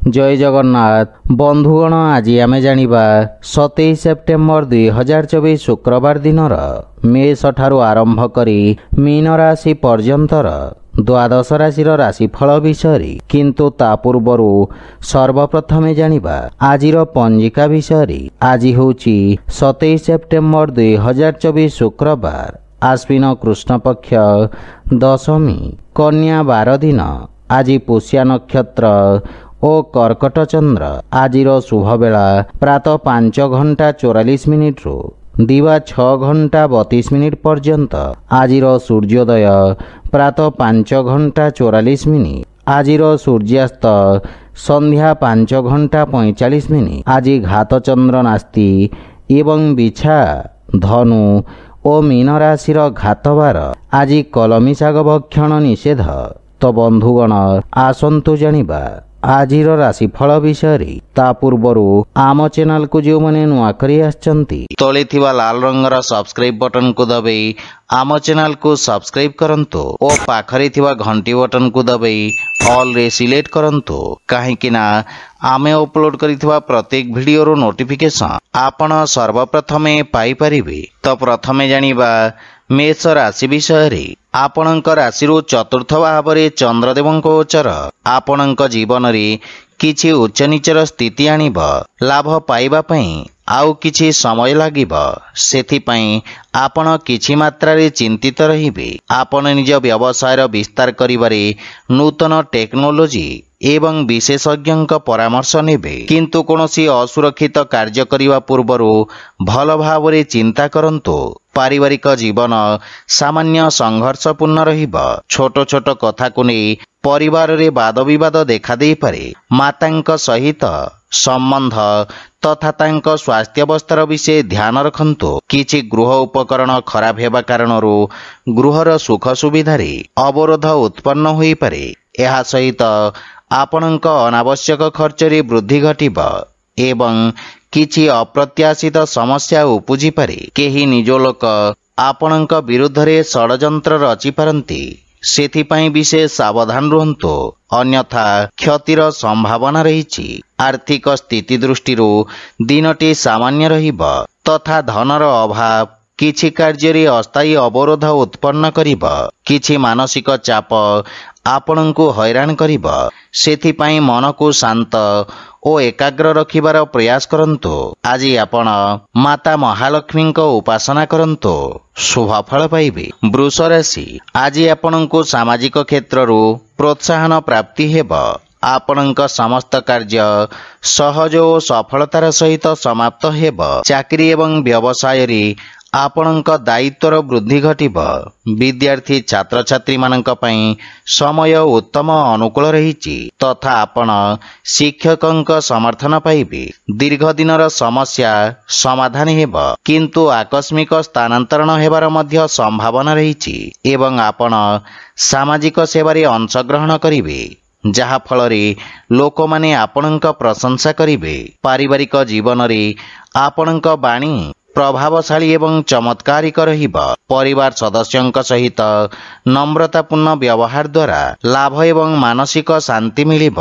जय जगन्नाथ बंधुगण आज आम जानिबा 27 सेप्टेम्बर 2024 शुक्रवार दिनर मेष ठारू आरंभ करी मीन राशि पर्यंतर द्वादश राशिर राशिफल विषय किंतु ता पूर्वरु सर्वप्रथमे जानिबा आजिर पंजिका विषय। आज होची 27 सेप्टेम्बर 2024 शुक्रवार आश्विन कृष्ण पक्ष दशमी कन्या 12 दिन। आज पुष्या नक्षत्र ओ कर्कट चंद्र। आजिर शुभ बेला प्रातः 5:44 रु दिवा 6:32 पर्यंत। आजिर सूर्योदय प्रातः 5:44। आजिर सूर्यास्त संध्या 5:45। आज घात चंद्र नास्ति एवं बिछा धनु ओ मीन राशिर घातबार। आज कलमी शाग भक्षण निषेध। तो बंधुगण आसंतु जानिबा आजिर राशिफल विषय। ता पूर्वरु आम चैनल को जो माने नुआ करी आछंती तळे थिबा लाल रंगर सब्सक्राइब बटन को दबाई आम चैनल को सब्सक्राइब करंतु ओ पाखरे थिबा घंटी बटन को दबाई ऑल रे सिलेक्ट करंतु काहेकि ना आमे अपलोड करिथिबा प्रत्येक वीडियो रो नोटिफिकेशन आपण सर्वप्रथमे पाई परिबे। तो प्रथमे जानिबा मेष राशि विषय। आपणक राशि चतुर्थ भाव में चंद्रदेव गोचर आपणक जीवन में किछि उच्च नीचर स्थिति आनिब। लाभ पाइबा पई आउ किछि समय लागिब। सेथिपई आपण किछि मात्रा रे चिंतित रहिबे। आपण निज व्यवसायर विस्तार करिबारे नूतन टेक्नोलोजी एवं विशेषज्ञ परामर्श नेबे। किंतु कोनोसी असुरक्षित कार्य करिवा पूर्वरु भल भाव रे चिंता करंतु। पारिवारिक जीवन सामान्य संघर्षपूर्ण रहिब। छोट छोट कथा को नै परिवार रे वाद विवाद देखा दे पारे। मातांक सहित संबंध तथा तांक स्वास्थ्य अवस्थार विषय ध्यान रखंतु। किछि गृह उपकरण खराब हेबा कारणरू गृहर सुख सुविधारे अवरोध उत्पन्न होई पारे। एहा सहित आपणक अनावश्यक खर्च रे वृद्धि घटिब एवं किछि अप्रत्याशित समस्या उपजी पारे। केही निज लोक आपणक विरुद्ध रे षडयंत्र रचि पारंती। सेथिपई विशेष सावधान रुहंतु अन्यथा क्षतिर संभावना रहिछि। आर्थिक स्थिति दृष्टिरू दिनटी सामान्य रहिब तथा धनर अभाव किछि कार्य रे अस्थायी अवरोध उत्पन्न करिब। किछि मानसिक चाप आपणଙ୍କୁ हैरान करिब। सेथिपई मन को शांत ओ एकाग्र रखिबार प्रयास करंतु। आज आपण माता महालक्ष्मी को उपासना करंतु शुभ फल पाइबे। वृष राशि आज आपणଙ୍କୁ सामाजिक क्षेत्ररू प्रोत्साहन प्राप्ति हेब। आपणଙ୍କ समस्त कार्य सहज और सफलतार सहित समाप्त हेब। चाकरी एवं व्यवसाय रे आपणଙ୍କ दायित्वर वृद्धि घटिब। विद्यार्थी छात्र छात्री मानक पई समय उत्तम अनुकूल रहिछि तथा आपण शिक्षकଙ୍କ समर्थन पाइबे। दीर्घ दिनर समस्या समाधान हेब किंतु आकस्मिक स्थानांतरण हेबार मध्य संभावना रहिछि एवं आपण सामाजिक सेवारे अंशग्रहण करिवे जहा फल रे लोक माने आपणଙ୍କ प्रशंसा करिवे। पारिवारिक जीवन रे आपणଙ୍କ बाणी प्रभावशाली एवं चमत्कारिक रहिब। परिवार सदस्यों सहित नम्रतापूर्ण व्यवहार द्वारा लाभ एवं मानसिक शांति मिलिब।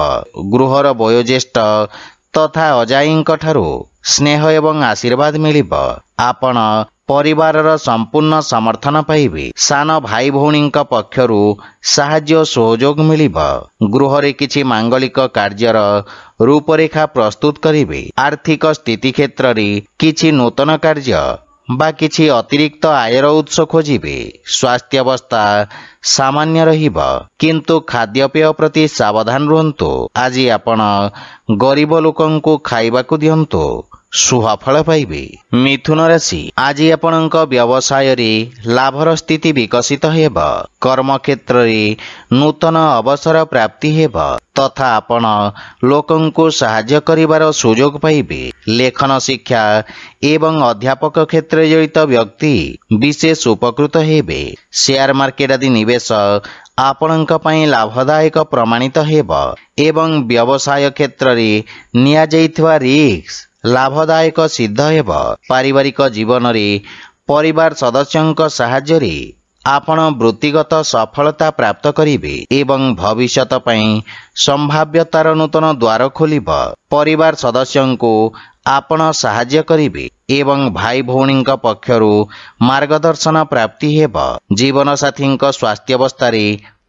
गृहर वयोज्येष्ठ तथा अजाईंक ठारू स्नेह एवं आशीर्वाद मिलिब। आपण परिवारर संपूर्ण समर्थन पाइबे। सान भाई भौणींक पक्षरु साहाय्य सहयोग मिलिब। गृहरे किछि मांगलिक कार्यर रूपरेखा प्रस्तुत करिवे। आर्थिक स्थिति क्षेत्र रे किछि नूतन कार्य बा किछि अतिरिक्त आयर उत्स खोजिबे। स्वास्थ्य अवस्था सामान्य रहिब किंतु खाद्यपेय प्रति सावधान रुहंतु। आज आपण गरीब लोकंकु खाइबाकु दियंतु शुभ फल पाइबे। मिथुन राशि आज आपणଙ୍କ व्यवसाय रे लाभर स्थिति विकसित हेब। कर्म क्षेत्र रे नूतन अवसर प्राप्ति हेब तथा आपण लोकंकु सहाय्य करिवार सुयोग पाइबे। लेखन शिक्षा एवं अध्यापक क्षेत्र जड़ित व्यक्ति विशेष उपकृत हेबे। शेयर मार्केट आदि निवेश आपणଙ୍କ ପାଇଁ लाभदायक प्रमाणित हेब एवं व्यवसाय क्षेत्र रे निया जाइथिबा रिस्क लाभदायक सिद्ध हेब। पारिवारिक जीवन रे परिवार सदस्यों सहाय्य रे आपण वृत्तिगत सफलता प्राप्त करिवे एवं भविष्यत पई संभाव्यतार नूतन द्वार खोलिब। परिवार सदस्यंको आपण साहाय्य करिवे एवं भाई भौणींक पक्षरु मार्गदर्शन प्राप्ति हेब। जीवन साथींक स्वास्थ्यावस्था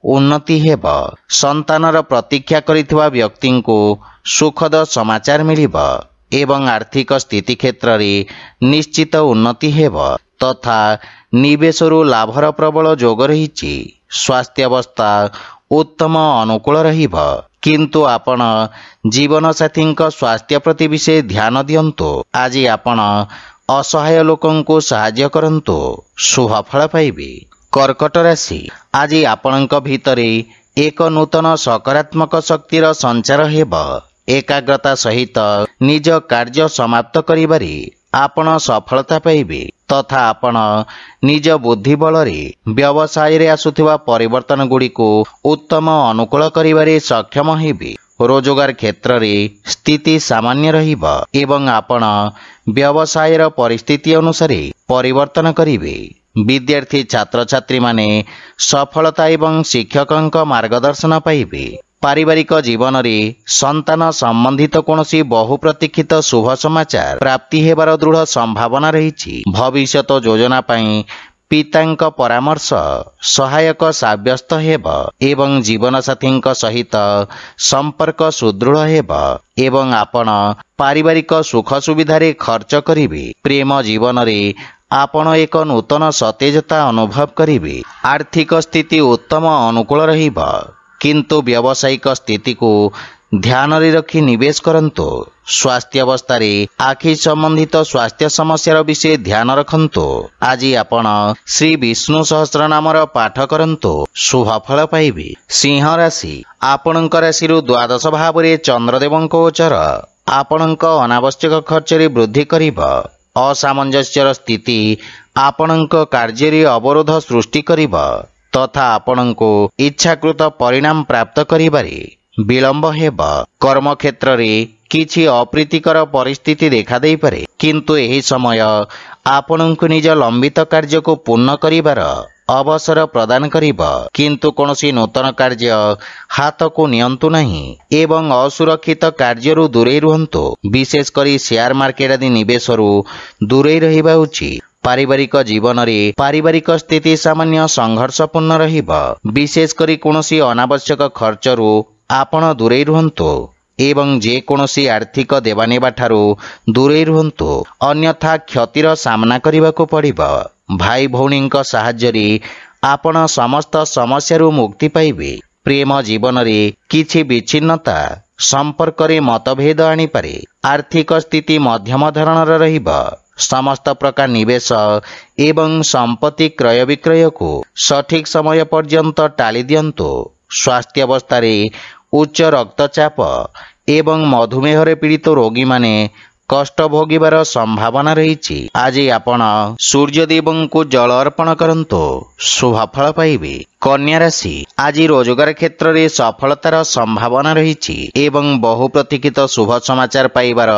उन्नति हेब। संतानर प्रतीक्षा करिथिबा व्यक्तिंको सुखद समाचार मिलिब एवं आर्थिक स्थिति क्षेत्र रे निश्चित उन्नति हेब तथा निवेशरु लाभर प्रबल जोग रहिछि। स्वास्थ्यावस्था उत्तम अनुकूल रहिब किंतु आपण जीवन साथींक स्वास्थ्य प्रति विशेष ध्यान दियंतु। आज आपण असहाय लोकंको सहाय्य करंतु, शुभ फल पाइबे। कर्कट राशि आज आपणक भितरे एक नूतन सकारात्मक शक्तिर संचार हेब। एकाग्रता सहित निज कार्य समाप्त करिबारे आपण सफलता पाइबे तथा आपण निज बुद्धि बलरे व्यवसाय रे आसुथिबा परिवर्तन गुड़िको उत्तम अनुकूल करिबारे सक्षम हेबे। रोजगार क्षेत्र रे स्थिति सामान्य रहिब एवं आपण व्यवसाय र परिस्थिति अनुसार परिवर्तन करिवे। विद्यार्थी छात्र छात्री माने सफलता एवं शिक्षकंक मार्गदर्शन पाइबे। पारिवारिक जीवन रे संतान संबंधित कोनोसी बहु प्रतीक्षित शुभ समाचार प्राप्ति हेबार दृढ़ संभावना रहिछि। भविष्यत योजना पई पितांक परामर्श सहायक साब्यस्त हेब एवं जीवन साथींक सहित संपर्क सुदृढ़ हेब एवं आपण पारिवारिक सुख सुविधा रे खर्च करिवे। प्रेम जीवन रे आपण एक नूतन सतेजता अनुभव करिवे। आर्थिक स्थिति उत्तम अनुकूल रहिब किंतु व्यावसायिक स्थिति को ध्यान रे रखी निवेश करंतु। स्वास्थ्य अवस्था रे आखि संबंधित स्वास्थ्य समस्या विषय ध्यान रखंतु। आज आपण श्री विष्णु सहस्र नामर पाठ करंतु, शुभ फल पाइबे। सिंह राशि आपणक राशि द्वादश भाव रे चंद्रदेवंक गोचर आपणक अनावश्यक खर्च रे वृद्धि करिब। असामंजस्य स्थिति आपणक कार्य रे अवरोध सृष्टि करिब तथा आपणको इच्छाकृत परिणाम प्राप्त करिबारे विलंब हेब। कर्म क्षेत्र रे किछि अप्रीतिकर परिस्थिति देखा देई पारे किंतु एही समय आपणको निज लंबित कार्य को पूर्ण करिबार अवसर प्रदान करिब किंतु कोनोसी नूतन कार्य हाथ को नियंतु नहीं एवं असुरक्षित कार्यरु दूरे रुहंतु। विशेष करी शेयर मार्केट आदि निवेशरु दूरे रहिबा उचित। पारिवारिक जीवन रे पारिवारिक स्थिति सामान्य संघर्षपूर्ण रहिब। विशेष करी कोनोसी अनावश्यक खर्चरु आपण दूरे रुहंतु एवं जे कोनोसी आर्थिक देवानेबा ठारू दूरे रुहंतु अन्यथा क्षतिर सामना करिबाको पड़िब। भाई भौणींक सहाय्य रे आपण समस्त समस्यारु मुक्ति पाइबे। प्रेम जीवन रे किछि विच्छिन्नता संपर्क रे मतभेद आनी पारे। आर्थिक स्थिति मध्यम धरणर रहिब। समस्त प्रकार निवेश एवं संपत्ति क्रय विक्रय को सठिक समय पर्यंत टाली दियंतु। स्वास्थ्य अवस्था रे उच्च रक्तचाप एवं मधुमेह रे पीड़ित रोगी माने कष्ट भोगिबार संभावना रहिछि। आज आपण सूर्यदेवं को जल अर्पण करंतु, शुभ फल पाइबे। कन्या राशि आज रोजगार क्षेत्र रे सफलतार संभावना रहिछि एवं बहु प्रतीक्षित शुभ समाचार पाइबार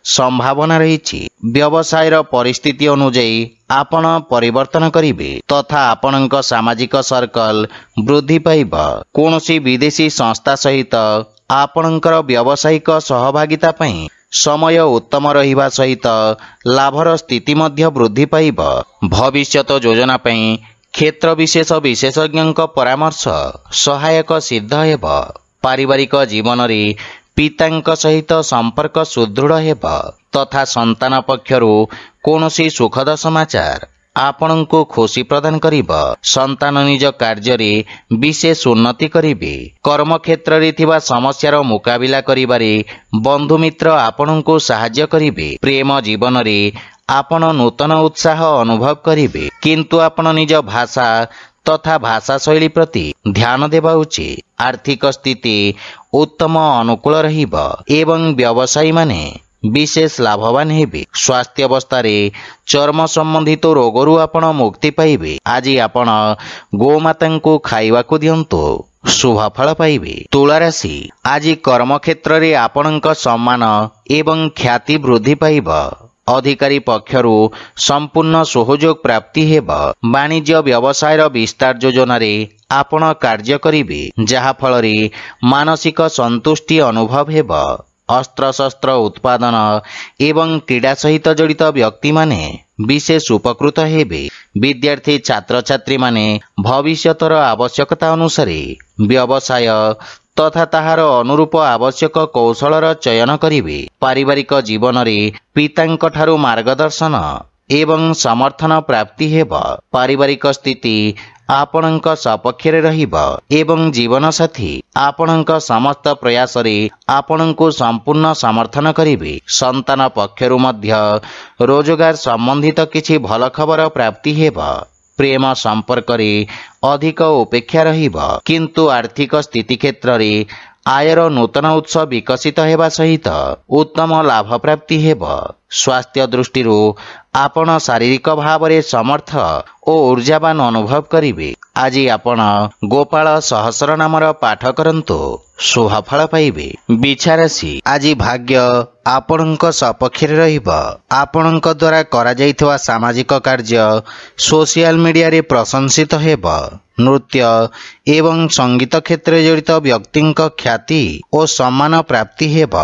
संभावना रहिछि। व्यवसाय र परिस्थिति अनुଯାयी आपण परिवर्तन करिवे तथा आपणक सामाजिक सर्कल वृद्धि पाइब। कोनोसी विदेशी संस्था सहित आपणकर व्यावसायिक सहभागिता पई समय उत्तम रहिबा सहित लाभर स्थिति मध्य वृद्धि पाइब। भविष्यत योजना पई क्षेत्र विशेष विशेषज्ञक परामर्श सहायक सिद्ध हेब। पारिवारिक जीवन रे पितांक सहित संपर्क सुदृढ़ हेब तथा संतान पक्षरु कोनोसी सुखद समाचार आपणको खुशी प्रदान करिब। संतान निज कार्य रे विशेष उन्नति करिवे। कर्म क्षेत्र रे थिबा समस्यार मुकाबिला करिबारे बंधु मित्र आपणको सहाय्य करिवे। प्रेम जीवन रे आपण नूतन उत्साह अनुभव करिवे किंतु आपण निज भाषा तथा भाषा शैली प्रति ध्यान देबा उचित। आर्थिक स्थिति उत्तम अनुकूल रहिब एवं व्यवसायी माने विशेष लाभवान हेबे। स्वास्थ्य अवस्था रे चर्म संबंधित रोगरु आपण मुक्ति पाइबे। आज आपण गोमाता को खाइबा को दियंतु, शुभ फल पाइबे। तुला राशि आज कर्म क्षेत्र रे आपणक सम्मान एवं ख्याति वृद्धि पाइब। अधिकारी पक्षरु संपूर्ण सहयोग प्राप्ति हेब। वाणिज्य व्यवसायर विस्तार योजना रे आपण कार्य करिवे, जहा फलरे मानसिक संतुष्टि अनुभव हेब। अस्त्रशस्त्र उत्पादन एवं क्रीड़ा सहित जड़ित व्यक्ति माने विशेष उपकृत हेबे। विद्यार्थी छात्र छात्री माने भविष्यतर आवश्यकता अनुसार व्यवसाय तथा ताहार अनुरूप आवश्यक कौशलर चयन करिवे। पारिवारिक जीवन रे पितांक ठारू मार्गदर्शन एवं समर्थन प्राप्ति हेब। पारिवारिक स्थिति आपणक सपक्षरे रहिब एवं जीवन साथी आपणक समस्त प्रयास रे आपणको संपूर्ण समर्थन करिवे। संतान पक्षरु मध्य रोजगार संबंधित किछि भल खबर प्राप्ति हेब। प्रेम संपर्क रे अधिक उपेक्षा रहिब, किंतु आर्थिक स्थिति क्षेत्र रे आयर नूतन उत्स विकसित हेबा सहित उत्तम लाभ प्राप्ति हेब। स्वास्थ्य दृष्टि आपण शारीरिक भाव रे समर्थ और ऊर्जावान अनुभव करिवे। आज आपण गोपाल सहस्र नामर पाठ करंतु, शुभफल पाइबे। बिछाराशि आज भाग्य आपणक सपक्षरे रहिब। आपणक द्वारा करा जाइथवा सामाजिक कार्य सोशल मीडिया रे प्रशंसित हेब। नृत्य एवं संगीत क्षेत्र जड़ित व्यक्तिंक ख्याति और सम्मान प्राप्ति हेब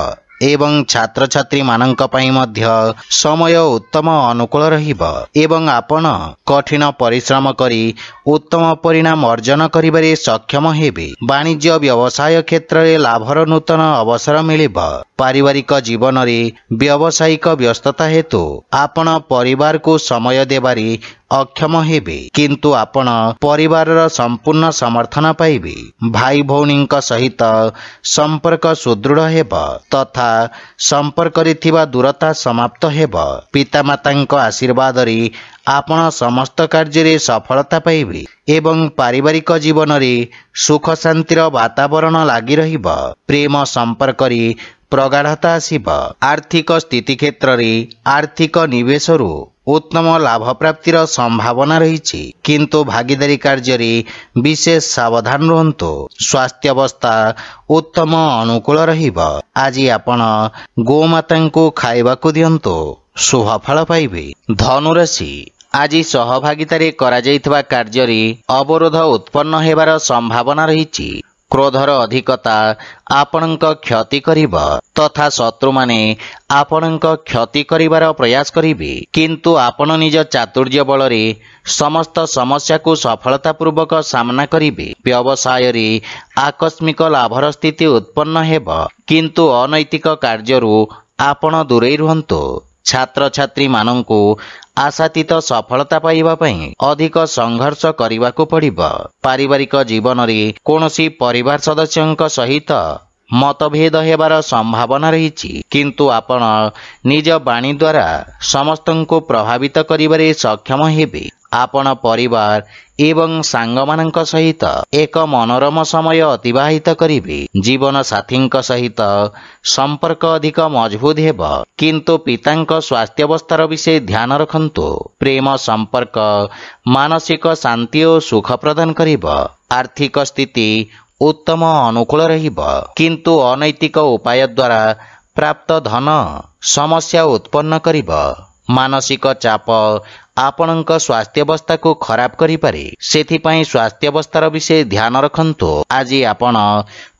एवं छात्र छात्री मानंक पई मध्य समय उत्तम अनुकूल रहिब एवं आपण कठिन परिश्रम करी उत्तम परिणाम अर्जन करिबारे सक्षम हेबे। वाणिज्य व्यवसाय क्षेत्र रे लाभर नूतन अवसर मिलिब। पारिवारिक जीवन रे व्यावसायिक व्यस्तता हेतु आपण परिवार को समय देबारे अक्षम हेबे, किंतु आपण परिवारर संपूर्ण समर्थन पाइबे। भाई भौणींक सहित संपर्क सुदृढ़ हेब तथा संपर्क रे थिबा दूरता समाप्त हेब। पितामातांक आशीर्वाद रे आपण समस्त कार्य रे सफलता पाइबे एवं पारिवारिक जीवन रे सुख शांतिर वातावरण लागि रहिब। प्रेम संपर्क रे प्रगाढ़ता आसिब। आर्थिक स्थिति क्षेत्र रे आर्थिक निवेश रु उत्तम लाभ प्राप्तिर संभावना रही, किंतु भागीदारी कार्य रे विशेष सावधान रहंतु। स्वास्थ्य अवस्था उत्तम अनुकूल रहिब। आज आपण गोमाता को खाइबाकू दियंतु, शुभफल पाइबे। धनुराशि आज सहभागितारे करा जाइतबा कार्य रे अवरोध उत्पन्न हेबार संभावना रही। क्रोधर अधिकता आपणक क्षति करिब तथा शत्रु माने आपणक क्षति करिबार प्रयास करिवे, किंतु आपण निज चातुर्य बल रे समस्त समस्या को सफलता पूर्वक सामना करिवे। व्यवसाय रे आकस्मिक लाभर स्थिति उत्पन्न हेब, किंतु अनैतिक कार्यरु आपण दूरेई रुहंतु। छात्र छात्री मानंकु आशातीत सफलता पाइबा पई अधिक संघर्ष करिबाकू पड़िब। पारिवारिक जीवन रे कोनोसी परिवार सदस्यंक सहित मतभेद हेबार संभावना रही, किंतु आपण निज वाणी द्वारा समस्तंको प्रभावित करिबारे सक्षम हेबे। आपण परिवार एवं सांगमानंक सहित एक मनोरम समय अतिबाहित करिवे। जीवन साथींक सहित संपर्क अधिक मजबूत हेब, किंतु पितांक स्वास्थ्यावस्थार विषय ध्यान रखंतु। प्रेम संपर्क मानसिक शांति और सुख प्रदान करिब। आर्थिक स्थिति उत्तम अनुकूल रहिब, किंतु अनैतिक उपाय द्वारा प्राप्त धन समस्या उत्पन्न करिब। मानसिक चाप आपणक स्वास्थ्यावस्था को खराब करि पारे, सेथिपाई स्वास्थ्यावस्थार विषय ध्यान रखंतु। आज आपण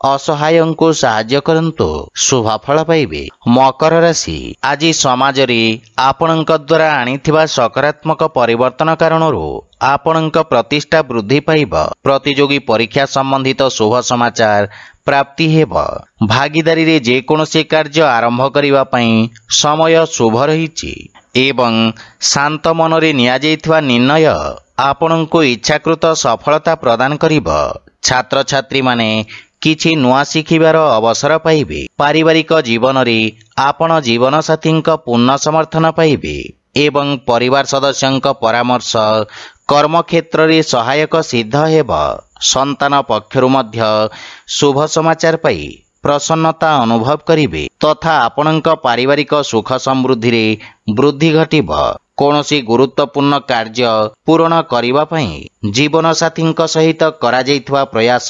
असहायंको सहाय्य करंतु, शुभफल पाइबे। मकर राशि आज समाज रे आपणक द्वारा आनिथिबा सकारात्मक परिवर्तन कारणरू आपणक प्रतिष्ठा वृद्धि पाइब। प्रतियोगी परीक्षा संबंधित शुभ समाचार प्राप्ति हेब। भागीदारी रे जे कोनोसी कार्य आरंभ करिवा पई समय शुभ रहिछि एवं शांत मन रे निया जाइथवा निर्णय आपणको इच्छाकृत सफलता प्रदान करिब। छात्र छात्री माने किछि नुआ शिखिबार अवसर पाइबे। पारिवारिक जीवन रे आपण जीवन साथींक पूर्ण समर्थन पाइबे एवं परिवार सदस्यंक परामर्श कर्म क्षेत्र रे सहायक सिद्ध हेब। संतान पक्षरु मध्य शुभ समाचार पाई प्रसन्नता अनुभव करिवे तथा आपणक पारिवारिक सुख समृद्धि रे वृद्धि घटिब। କୌଣସି ଗୁରୁତ୍ୱପୂର୍ଣ୍ଣ କାର୍ଯ୍ୟ ପୂରଣ କରିବା ପାଇଁ ଜୀବନସାଥୀଙ୍କ ସହିତ କରାଯାଇଥିବା ପ୍ରୟାସ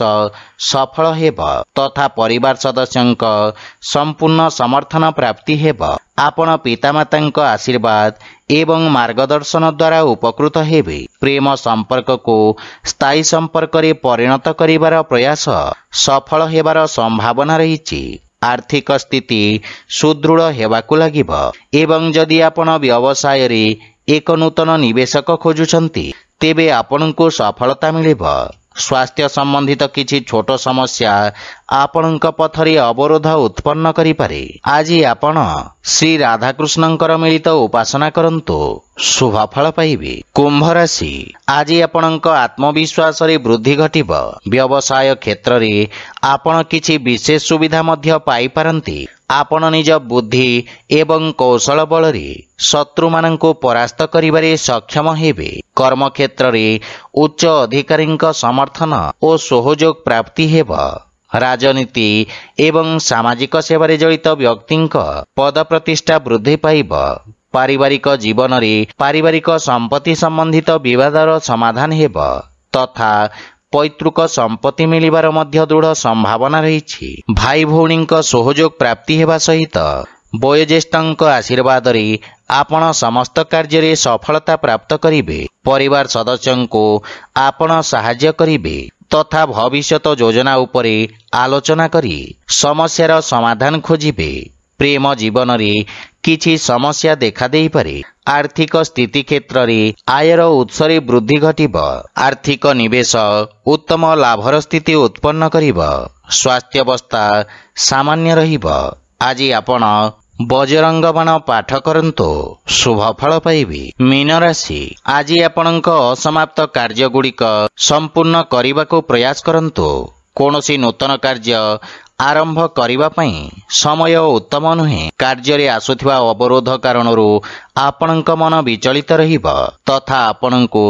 ସଫଳ ହେବ ତଥା ପରିବାର ସଦସ୍ୟଙ୍କ ସମ୍ପୂର୍ଣ୍ଣ ସମର୍ଥନ ପ୍ରାପ୍ତି ହେବ। ଆପଣ ପିତାମାତାଙ୍କ ଆଶୀର୍ବାଦ ଏବଂ ମାର୍ଗଦର୍ଶନ ଦ୍ୱାରା ଉପକୃତ ହେବେ। ପ୍ରେମ ସମ୍ପର୍କକୁ ସ୍ଥାୟୀ ସମ୍ପର୍କରେ ପରିଣତ କରିବାର ପ୍ରୟାସ ସଫଳ ହେବାର ସମ୍ଭାବନା ରହିଛି। ଆର୍ଥିକ ସ୍ଥିତି ସୁଦୃଢ଼ ହେବାକୁ ଲାଗିବ ଏବଂ ଯଦି ଆପଣ ବ୍ୟବସାୟରେ ଏକ ନୂତନ ନିବେଶକ ଖୋଜୁଛନ୍ତି ତେବେ ଆପଣଙ୍କୁ ସଫଳତା ମିଳିବ। ସ୍ୱାସ୍ଥ୍ୟ ସମ୍ବନ୍ଧିତ କିଛି ଛୋଟ ସମସ୍ୟା ଆପଣଙ୍କ ପଥରେ ଅବରୋଧ ଉତ୍ପନ୍ନ କରିପାରେ। ଆଜି ଆପଣ ଶ୍ରୀ ରାଧାକୃଷ୍ଣଙ୍କର ମିଳିତ ଉପାସନା କରନ୍ତୁ, ଶୁଭ ଫଳ ପାଇବେ। କୁମ୍ଭ ରାଶି, ଆଜି ଆପଣଙ୍କ ଆତ୍ମବିଶ୍ୱାସରେ ବୃଦ୍ଧି ଘଟିବ। ବ୍ୟବସାୟ କ୍ଷେତ୍ରରେ ଆପଣ କିଛି ବିଶେଷ ସୁବିଧା ମଧ୍ୟ ପାଇପାରନ୍ତି। ଆପଣ ନିଜ ବୁଦ୍ଧି ଏବଂ କୌଶଳ ବଳରେ ଶତ୍ରୁମାନଙ୍କୁ ପରାସ୍ତ କରିବାରେ ସକ୍ଷମ ହେବେ। କର୍ମକ୍ଷେତ୍ରରେ ଉଚ୍ଚ ଅଧିକାରୀଙ୍କ ସମର୍ଥନ ଓ ସହଯୋଗ ପ୍ରାପ୍ତି ହେବ। ରାଜନୀତି ଏବଂ ସାମାଜିକ ସେବାରେ ଜଡ଼ିତ ବ୍ୟକ୍ତିଙ୍କ ପଦପ୍ରତିଷ୍ଠା ବୃଦ୍ଧି ପାଇବ। ପାରିବାରିକ ଜୀବନରେ ପାରିବାରିକ ସମ୍ପତ୍ତି ସମ୍ବନ୍ଧିତ ବିବାଦର ସମାଧାନ ହେବ ତଥା ପୈତୃକ ସମ୍ପତ୍ତି ମିଳିବାର ମଧ୍ୟ ଦୃଢ଼ ସମ୍ଭାବନା ରହିଛି। ଭାଇ ଭଉଣୀଙ୍କ ସହଯୋଗ ପ୍ରାପ୍ତି ହେବା ସହିତ ବୟୋଜ୍ୟେଷ୍ଠଙ୍କ ଆଶୀର୍ବାଦରେ ଆପଣ ସମସ୍ତ କାର୍ଯ୍ୟରେ ସଫଳତା ପ୍ରାପ୍ତ କରିବେ। ପରିବାର ସଦସ୍ୟଙ୍କୁ ଆପଣ ସାହାଯ୍ୟ କରିବେ ତଥା ଭବିଷ୍ୟତ ଯୋଜନା ଉପରେ ଆଲୋଚନା କରି ସମସ୍ୟାର ସମାଧାନ ଖୋଜିବେ। ପ୍ରେମ ଜୀବନରେ କିଛି ସମସ୍ୟା ଦେଖାଦେଇପାରେ। ଆର୍ଥିକ ସ୍ଥିତି କ୍ଷେତ୍ରରେ ଆୟର ଉତ୍ସରେ ବୃଦ୍ଧି ଘଟିବ। ଆର୍ଥିକ ନିବେଶ ଉତ୍ତମ ଲାଭର ସ୍ଥିତି ଉତ୍ପନ୍ନ କରିବ। ସ୍ୱାସ୍ଥ୍ୟାବସ୍ଥା ସାମାନ୍ୟ ରହିବ। ଆଜି ଆପଣ ବଜରଙ୍ଗ ବାଣ ପାଠ କରନ୍ତୁ, ଶୁଭ ଫଳ ପାଇବେ। ମୀନ ରାଶି, ଆଜି ଆପଣଙ୍କ ଅସମାପ୍ତ କାର୍ଯ୍ୟଗୁଡ଼ିକ ସମ୍ପୂର୍ଣ୍ଣ କରିବାକୁ ପ୍ରୟାସ କରନ୍ତୁ। କୌଣସି ନୂତନ କାର୍ଯ୍ୟ ଆରମ୍ଭ କରିବା ପାଇଁ ସମୟ ଉତ୍ତମ ନୁହେଁ। କାର୍ଯ୍ୟରେ ଆସୁଥିବା ଅବରୋଧ କାରଣରୁ ଆପଣଙ୍କ ମନ ବିଚଳିତ ରହିବ ତଥା ଆପଣଙ୍କୁ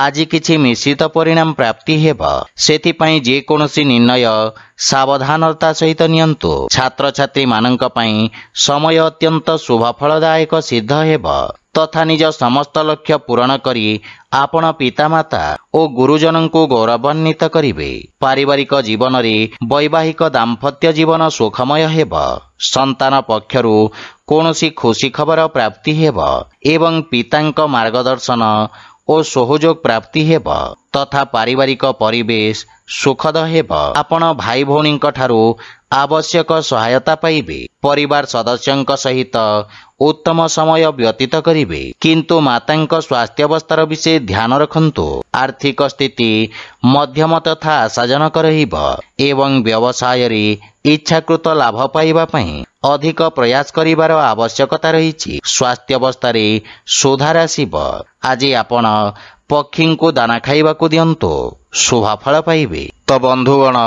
ଆଜି କିଛି ମିଶ୍ରିତ ପରିଣାମ ପ୍ରାପ୍ତି ହେବ। ସେଥିପାଇଁ ଯେକୌଣସି ନିର୍ଣ୍ଣୟ ସାବଧାନତା ସହିତ ନିଅନ୍ତୁ। ଛାତ୍ରଛାତ୍ରୀମାନଙ୍କ ପାଇଁ ସମୟ ଅତ୍ୟନ୍ତ ଶୁଭଫଳଦାୟକ ସିଦ୍ଧ ହେବ ତଥା ନିଜ ସମସ୍ତ ଲକ୍ଷ୍ୟ ପୂରଣ କରି ଆପଣ ପିତାମାତା ଓ ଗୁରୁଜନଙ୍କୁ ଗୌରବାନ୍ୱିତ କରିବେ। ପାରିବାରିକ ଜୀବନରେ ବୈବାହିକ ଦାମ୍ପତ୍ୟ ଜୀବନ ସୁଖମୟ ହେବ। ସନ୍ତାନ ପକ୍ଷରୁ କୌଣସି ଖୁସି ଖବର ପ୍ରାପ୍ତି ହେବ ଏବଂ ପିତାଙ୍କ ମାର୍ଗଦର୍ଶନ ଓ ସହଯୋଗ ପ୍ରାପ୍ତି ହେବ ତଥା ପାରିବାରିକ ପରିବେଶ ସୁଖଦ ହେବ। ଆପଣ ଭାଇ ଭଉଣୀଙ୍କ ଠାରୁ ଆବଶ୍ୟକ ସହାୟତା ପାଇବେ। ପରିବାର ସଦସ୍ୟଙ୍କ ସହିତ ଉତ୍ତମ ସମୟ ବ୍ୟତୀତ କରିବେ କିନ୍ତୁ ମାତାଙ୍କ ସ୍ୱାସ୍ଥ୍ୟାବସ୍ଥାର ବିଷୟ ଧ୍ୟାନ ରଖନ୍ତୁ। ଆର୍ଥିକ ସ୍ଥିତି ମଧ୍ୟମ ତଥା ଆଶାଜନକ ରହିବ ଏବଂ ବ୍ୟବସାୟରେ ଇଚ୍ଛାକୃତ ଲାଭ ପାଇବା ପାଇଁ ଅଧିକ ପ୍ରୟାସ କରିବାର ଆବଶ୍ୟକତା ରହିଛି। ସ୍ୱାସ୍ଥ୍ୟାବସ୍ଥାରେ ସୁଧାର ଆସିବ। ଆଜି ଆପଣ ପକ୍ଷୀଙ୍କୁ ଦାନା ଖାଇବାକୁ ଦିଅନ୍ତୁ, ଶୁଭ ଫଳ ପାଇବେ। ତ ବନ୍ଧୁଗଣ,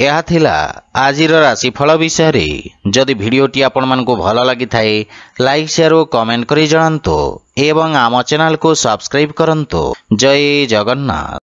ଏହା ଥିଲା ଆଜିର ରାଶିଫଳ ବିଷୟରେ। ଯଦି ଭିଡ଼ିଓଟି ଆପଣମାନଙ୍କୁ ଭଲ ଲାଗିଥାଏ ଲାଇକ୍ ସେୟାର ଓ କମେଣ୍ଟ କରି ଜଣାନ୍ତୁ ଏବଂ ଆମ ଚ୍ୟାନେଲକୁ ସବସ୍କ୍ରାଇବ୍ କରନ୍ତୁ। ଜୟ ଜଗନ୍ନାଥ।